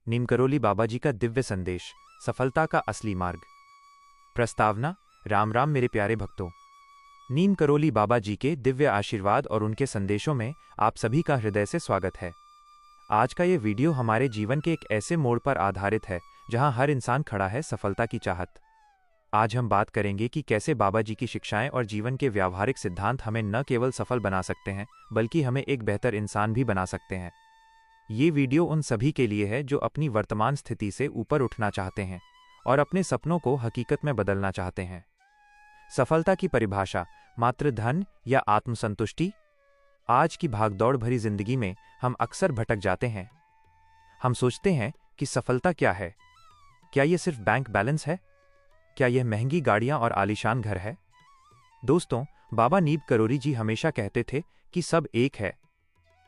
नीमकरोली बाबा जी का दिव्य संदेश, सफलता का असली मार्ग। प्रस्तावना। राम राम मेरे प्यारे भक्तों। नीमकरोली बाबा जी के दिव्य आशीर्वाद और उनके संदेशों में आप सभी का हृदय से स्वागत है। आज का ये वीडियो हमारे जीवन के एक ऐसे मोड़ पर आधारित है जहां हर इंसान खड़ा है सफलता की चाहत। आज हम बात करेंगे कि कैसे बाबा जी की शिक्षाएं और जीवन के व्यावहारिक सिद्धांत हमें न केवल सफल बना सकते हैं बल्कि हमें एक बेहतर इंसान भी बना सकते हैं। ये वीडियो उन सभी के लिए है जो अपनी वर्तमान स्थिति से ऊपर उठना चाहते हैं और अपने सपनों को हकीकत में बदलना चाहते हैं। सफलता की परिभाषा, मात्र धन या आत्मसंतुष्टि? आज की भागदौड़ भरी जिंदगी में हम अक्सर भटक जाते हैं। हम सोचते हैं कि सफलता क्या है? क्या यह सिर्फ बैंक बैलेंस है? क्या यह महंगी गाड़ियां और आलीशान घर है? दोस्तों, बाबा नीमकरोली जी हमेशा कहते थे कि सब एक है।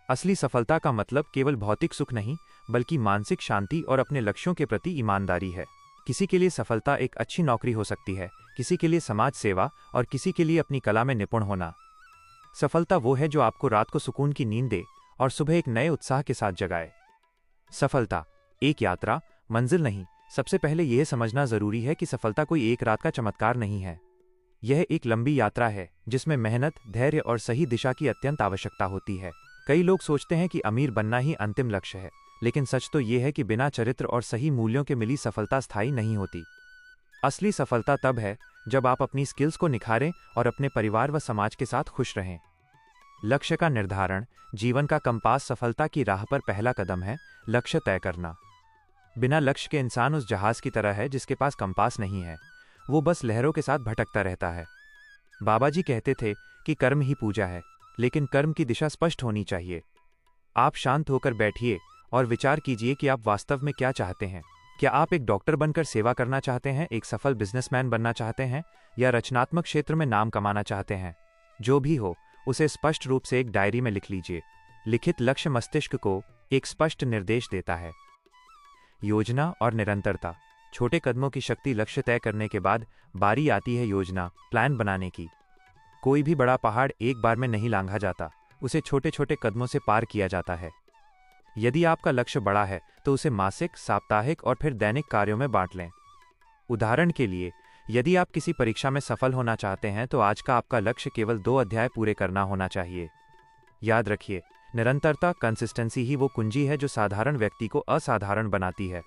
असली सफलता का मतलब केवल भौतिक सुख नहीं बल्कि मानसिक शांति और अपने लक्ष्यों के प्रति ईमानदारी है। किसी के लिए सफलता एक अच्छी नौकरी हो सकती है, किसी के लिए समाज सेवा और किसी के लिए अपनी कला में निपुण होना। सफलता वो है जो आपको रात को सुकून की नींद दे और सुबह एक नए उत्साह के साथ जगाए। सफलता एक यात्रा, मंजिल नहीं। सबसे पहले यह समझना जरूरी है कि सफलता कोई एक रात का चमत्कार नहीं है। यह एक लंबी यात्रा है जिसमें मेहनत, धैर्य और सही दिशा की अत्यंत आवश्यकता होती है। कई लोग सोचते हैं कि अमीर बनना ही अंतिम लक्ष्य है, लेकिन सच तो यह है कि बिना चरित्र और सही मूल्यों के मिली सफलता स्थायी नहीं होती। असली सफलता तब है जब आप अपनी स्किल्स को निखारें और अपने परिवार व समाज के साथ खुश रहें। लक्ष्य का निर्धारण, जीवन का कंपास सफलता की राह पर पहला कदम है। लक्ष्य तय करना। बिना लक्ष्य के इंसान उस जहाज की तरह है जिसके पास कंपास नहीं है, वो बस लहरों के साथ भटकता रहता है। बाबा जी कहते थे कि कर्म ही पूजा है, लेकिन कर्म की दिशा स्पष्ट होनी चाहिए। आप शांत होकर बैठिए और विचार कीजिए कि आप वास्तव में क्या चाहते हैं। क्या आप एक डॉक्टर बनकर सेवा करना चाहते हैं, एक सफल बिजनेसमैन बनना चाहते हैं, या रचनात्मक क्षेत्र में नाम कमाना चाहते हैं? जो भी हो, उसे स्पष्ट रूप से एक डायरी में लिख लीजिए। लिखित लक्ष्य मस्तिष्क को एक स्पष्ट निर्देश देता है। योजना और निरंतरता। छोटे कदमों की शक्ति। लक्ष्य तय करने के बाद बारी आती है योजना, प्लान बनाने की। कोई भी बड़ा पहाड़ एक बार में नहीं लांघा जाता, उसे छोटे छोटे कदमों से पार किया जाता है। यदि आपका लक्ष्य बड़ा है तो उसे मासिक, साप्ताहिक और फिर दैनिक कार्यों में बांट लें। उदाहरण के लिए, यदि आप किसी परीक्षा में सफल होना चाहते हैं तो आज का आपका लक्ष्य केवल 2 अध्याय पूरे करना होना चाहिए। याद रखिए, निरंतरता, कंसिस्टेंसी ही वो कुंजी है जो साधारण व्यक्ति को असाधारण बनाती है।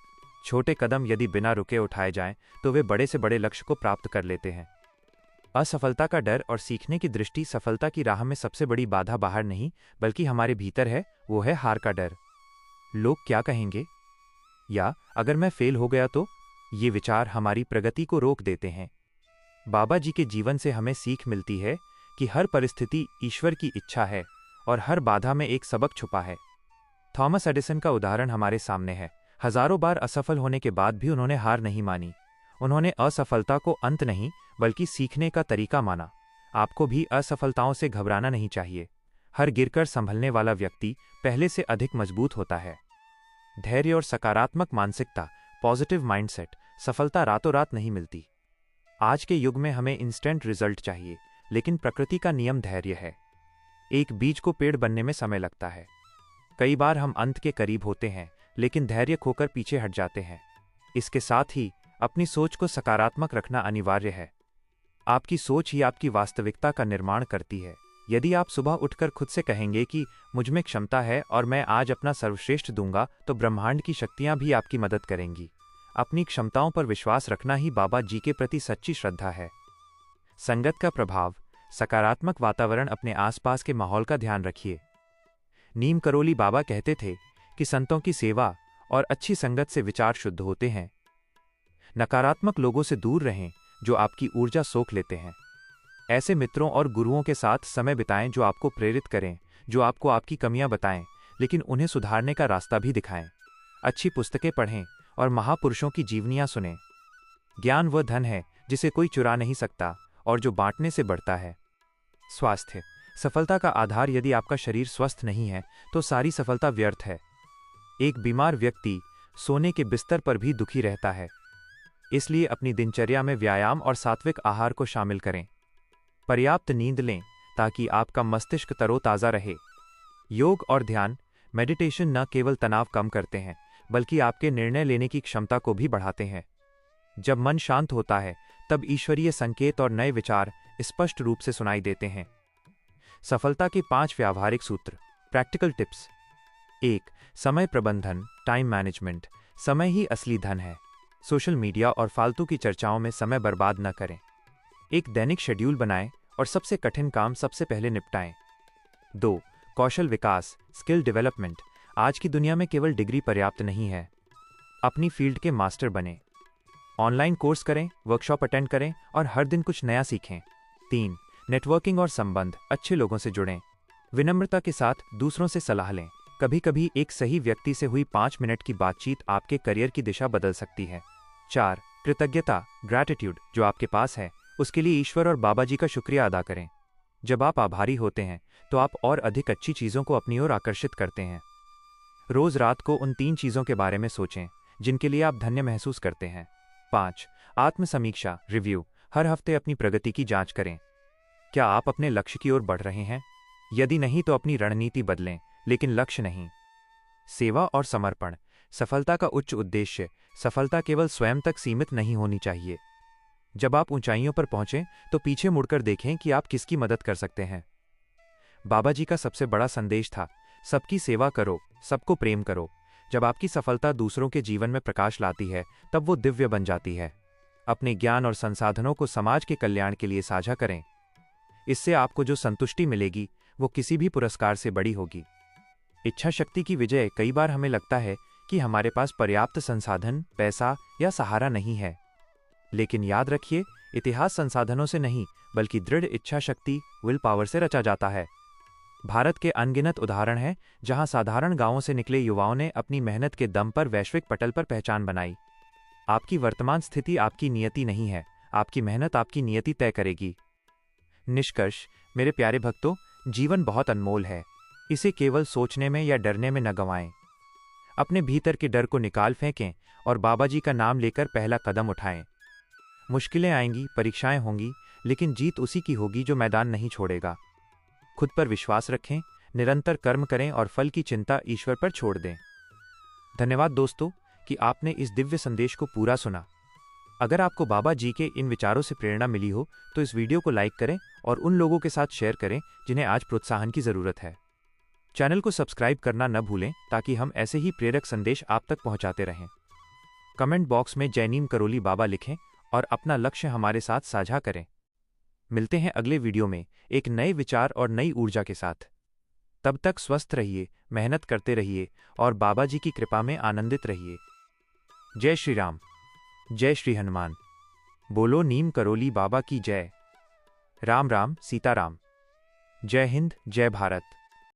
छोटे कदम यदि बिना रुके उठाए जाएं तो वे बड़े से बड़े लक्ष्य को प्राप्त कर लेते हैं। असफलता का डर और सीखने की दृष्टि। सफलता की राह में सबसे बड़ी बाधा बाहर नहीं बल्कि हमारे भीतर है, वो है हार का डर। लोग क्या कहेंगे, या अगर मैं फेल हो गया तो? ये विचार हमारी प्रगति को रोक देते हैं। बाबा जी के जीवन से हमें सीख मिलती है कि हर परिस्थिति ईश्वर की इच्छा है और हर बाधा में एक सबक छुपा है। थॉमस एडिसन का उदाहरण हमारे सामने है। हजारों बार असफल होने के बाद भी उन्होंने हार नहीं मानी। उन्होंने असफलता को अंत नहीं बल्कि सीखने का तरीका माना। आपको भी असफलताओं से घबराना नहीं चाहिए। हर गिरकर संभलने वाला व्यक्ति पहले से अधिक मजबूत होता है। धैर्य और सकारात्मक मानसिकता, पॉजिटिव माइंडसेट। सफलता रातों रात नहीं मिलती। आज के युग में हमें इंस्टेंट रिजल्ट चाहिए, लेकिन प्रकृति का नियम धैर्य है। एक बीज को पेड़ बनने में समय लगता है। कई बार हम अंत के करीब होते हैं लेकिन धैर्य खोकर पीछे हट जाते हैं। इसके साथ ही अपनी सोच को सकारात्मक रखना अनिवार्य है। आपकी सोच ही आपकी वास्तविकता का निर्माण करती है। यदि आप सुबह उठकर खुद से कहेंगे कि मुझ में क्षमता है और मैं आज अपना सर्वश्रेष्ठ दूंगा, तो ब्रह्मांड की शक्तियां भी आपकी मदद करेंगी। अपनी क्षमताओं पर विश्वास रखना ही बाबा जी के प्रति सच्ची श्रद्धा है। संगत का प्रभाव। सकारात्मक वातावरण। अपने आसपास के माहौल का ध्यान रखिए। नीमकरोली बाबा कहते थे कि संतों की सेवा और अच्छी संगत से विचार शुद्ध होते हैं। नकारात्मक लोगों से दूर रहें जो आपकी ऊर्जा सोख लेते हैं। ऐसे मित्रों और गुरुओं के साथ समय बिताएं जो आपको प्रेरित करें, जो आपको आपकी कमियां बताएं लेकिन उन्हें सुधारने का रास्ता भी दिखाएं। अच्छी पुस्तकें पढ़ें और महापुरुषों की जीवनियां सुनें। ज्ञान वह धन है जिसे कोई चुरा नहीं सकता और जो बांटने से बढ़ता है। स्वास्थ्य। सफलता का आधार। यदि आपका शरीर स्वस्थ नहीं है तो सारी सफलता व्यर्थ है। एक बीमार व्यक्ति सोने के बिस्तर पर भी दुखी रहता है। इसलिए अपनी दिनचर्या में व्यायाम और सात्विक आहार को शामिल करें। पर्याप्त नींद लें ताकि आपका मस्तिष्क तरोताजा रहे। योग और ध्यान, मेडिटेशन न केवल तनाव कम करते हैं बल्कि आपके निर्णय लेने की क्षमता को भी बढ़ाते हैं। जब मन शांत होता है तब ईश्वरीय संकेत और नए विचार स्पष्ट रूप से सुनाई देते हैं। सफलता के 5 व्यावहारिक सूत्र, प्रैक्टिकल टिप्स। 1. समय प्रबंधन, टाइम मैनेजमेंट। समय ही असली धन है। सोशल मीडिया और फालतू की चर्चाओं में समय बर्बाद न करें। एक दैनिक शेड्यूल बनाएं और सबसे कठिन काम सबसे पहले निपटाएं। 2. कौशल विकास, स्किल डेवलपमेंट। आज की दुनिया में केवल डिग्री पर्याप्त नहीं है। अपनी फील्ड के मास्टर बनें। ऑनलाइन कोर्स करें, वर्कशॉप अटेंड करें और हर दिन कुछ नया सीखें। 3. नेटवर्किंग और संबंध, अच्छे लोगों से जुड़ें। विनम्रता के साथ दूसरों से सलाह लें। कभी कभी एक सही व्यक्ति से हुई 5 मिनट की बातचीत आपके करियर की दिशा बदल सकती है। 4. कृतज्ञता, ग्रैटिट्यूड। जो आपके पास है उसके लिए ईश्वर और बाबा जी का शुक्रिया अदा करें। जब आप आभारी होते हैं तो आप और अधिक अच्छी चीज़ों को अपनी ओर आकर्षित करते हैं। रोज रात को उन 3 चीज़ों के बारे में सोचें जिनके लिए आप धन्य महसूस करते हैं। 5. आत्म समीक्षा, रिव्यू। हर हफ्ते अपनी प्रगति की जांच करें। क्या आप अपने लक्ष्य की ओर बढ़ रहे हैं? यदि नहीं तो अपनी रणनीति बदलें, लेकिन लक्ष्य नहीं। सेवा और समर्पण। सफलता का उच्च उद्देश्य, सफलता केवल स्वयं तक सीमित नहीं होनी चाहिए। जब आप ऊंचाइयों पर पहुंचें तो पीछे मुड़कर देखें कि आप किसकी मदद कर सकते हैं। बाबा जी का सबसे बड़ा संदेश था, सबकी सेवा करो, सबको प्रेम करो। जब आपकी सफलता दूसरों के जीवन में प्रकाश लाती है तब वो दिव्य बन जाती है। अपने ज्ञान और संसाधनों को समाज के कल्याण के लिए साझा करें। इससे आपको जो संतुष्टि मिलेगी वो किसी भी पुरस्कार से बड़ी होगी। इच्छा शक्ति की विजय। कई बार हमें लगता है कि हमारे पास पर्याप्त संसाधन, पैसा या सहारा नहीं है, लेकिन याद रखिए, इतिहास संसाधनों से नहीं बल्कि दृढ़ इच्छा शक्ति, विल पावर से रचा जाता है। भारत के अनगिनत उदाहरण हैं जहां साधारण गांवों से निकले युवाओं ने अपनी मेहनत के दम पर वैश्विक पटल पर पहचान बनाई। आपकी वर्तमान स्थिति आपकी नियति नहीं है, आपकी मेहनत आपकी नियति तय करेगी। निष्कर्ष, मेरे प्यारे भक्तों, जीवन बहुत अनमोल है। इसे केवल सोचने में या डरने में न गंवाएं। अपने भीतर के डर को निकाल फेंकें और बाबा जी का नाम लेकर पहला कदम उठाएं। मुश्किलें आएंगी, परीक्षाएं होंगी, लेकिन जीत उसी की होगी जो मैदान नहीं छोड़ेगा। खुद पर विश्वास रखें, निरंतर कर्म करें और फल की चिंता ईश्वर पर छोड़ दें। धन्यवाद दोस्तों कि आपने इस दिव्य संदेश को पूरा सुना। अगर आपको बाबा जी के इन विचारों से प्रेरणा मिली हो तो इस वीडियो को लाइक करें और उन लोगों के साथ शेयर करें जिन्हें आज प्रोत्साहन की जरूरत है। चैनल को सब्सक्राइब करना न भूलें ताकि हम ऐसे ही प्रेरक संदेश आप तक पहुंचाते रहें। कमेंट बॉक्स में जय नीम करोली बाबा लिखें और अपना लक्ष्य हमारे साथ साझा करें। मिलते हैं अगले वीडियो में एक नए विचार और नई ऊर्जा के साथ। तब तक स्वस्थ रहिए, मेहनत करते रहिए और बाबा जी की कृपा में आनंदित रहिए। जय श्री राम, जय श्री हनुमान। बोलो नीम करोली बाबा की जय। राम राम, सीताराम। जय हिंद, जय भारत।